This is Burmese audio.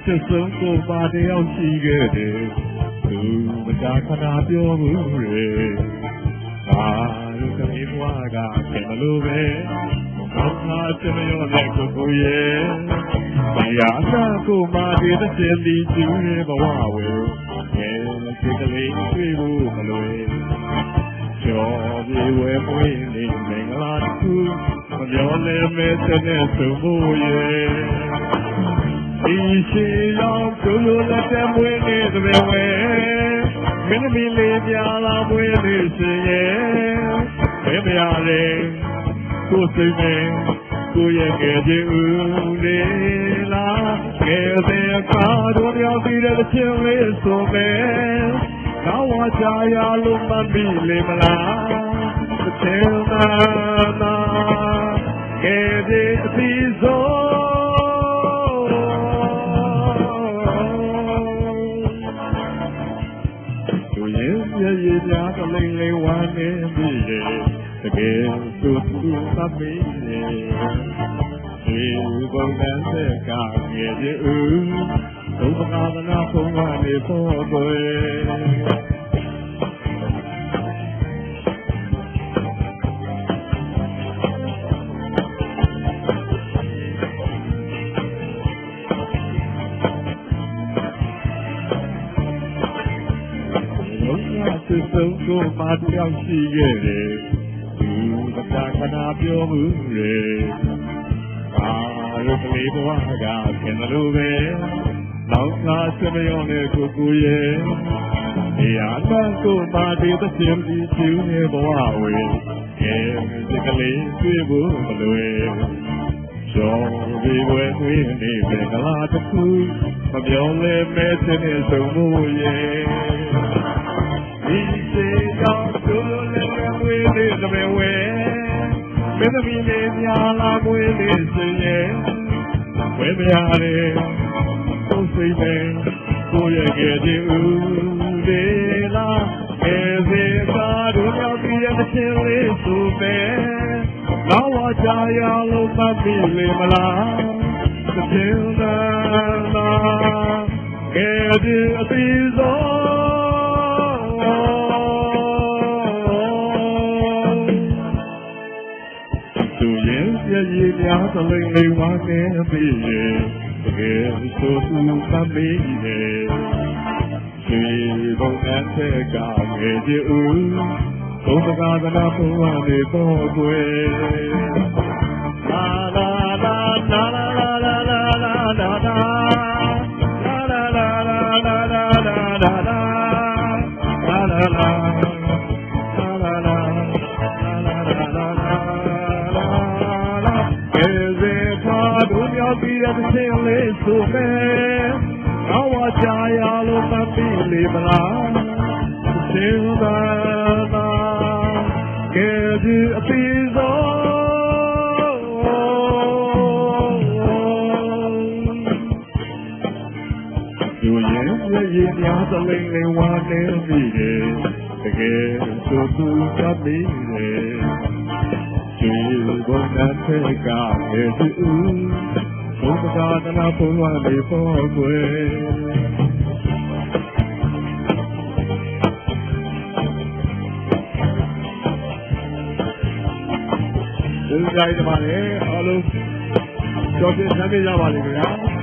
ချက်ဆုံးကိုပါတယောက်ရှိခဲ့တယ်သူမကြာခဏပြောမှုတွေငါတို့ကလေးဘဝကပြန်မလို့ပဲကောင်းတာချင်မရောတဲ့ကိုရဲ့တရားစာကိုမာဒီတဲ့စီကျူးရဲ့ဘဝဝေငယ်စိတ်ကလေးတွေ့ဖို့မလွယ်ကျော်ပြေဝဲပွေးနေမင်္ဂလာတစ်ခုမပြောလဲမဲတဲ့ဆိုဖို့ရဲ့ဒီရှိရောက်သူလိုလက်တဲ့မွေးနေတဲ့ဝဲမင်းသမီးလေးပြလာမွေးနေစီရဲ့ဘယ်မရလဲကိုယ်စိတ်နဲ့ကိုယ့်ရဲ့ငယ်ချင်းဦးလေးလားငယ်တဲ့အခါတို့ရောက်ပြီးတဲ့ချင်းလေးဆိုမယ်ကောင်းဝါကြရလို့မှန်ပြီလေမလားသင်နာငယ်တဲ့အသီးဆုံးရေများကလေးလေးဝမ်းနေပြီလေတကယ်သူသူသမေးလေဒီဘုံနဲ့ဆက်ကငယ်ကြီးဦးဒုက္ခသာနာဖုံးကနေပေါ်ပွေဆုံးကိုပါတယောက်ရှိခဲ့တယ်သူမကြာခဏပြောမှုတွေအာရုပ်ကလေးဘဝကခင်လို့ပဲနောက်သာစမယောနဲ့ကိုရဲ့တရားတော်ကိုပါဒီသရှင်ဒီကျူးရဲ့ဘဝဝေဒီကလေးတွေ့ဖို့မလွယ်ကျော်ဒီဝဲသွေးနေပဲကလာတစ်ခုမပြောလဲမဲတဲ့ဆုံးမှုရဲ့ဒီစေရောက်သူလည်းမွေးလေးသမီးဝဲမင်းသမီးလေးများလာမွေးလေးစင်ရဲ့ဝဲမရလေကိုယ်စိတ်နဲ့ကိုယ့်ရဲ့ကြည်ဦးလေးလားအဲစေသာတို့ရောက်ပြီးတဲ့ချင်းလေးဆိုပဲနောက်ဝါကြရလို့မှတ်ပြီလေမလားသင်သာနာအဲဒီအသီးဆုံးရေများသလိမ့်လေးဝါနေပြီတကယ်ဆိုသူသမေးတယ်ဒီဘုံနဲ့ဆက်ကငယ်ကြီးဦးဘုံကသာနာဘုံကနေပေါ်ွယ်လာလာလာလာလာလာလာလာလာလာလာလာလာလာလာလာလာပြီးတဲ့ချင်းလေးဆိုမယ်ကောင်းဝါကြရလို့မှတ်ပြီလေမလားသင်သာနာကဲဒီအပီဆုံးသူရဲ့ရေများသလိမ့်လေးဝါနေပြီတကယ်ဆိုသူကပြီလေဒီဘုံနဲ့ဆက်ကငယ်သူဘုရားတနာဘုရားလေးပေါ်ွယ်ဒီကြိုင်မှာလေအားလုံးကြော်ပြဆမ်းပြကြပါလိမ့်ခင်ဗျာ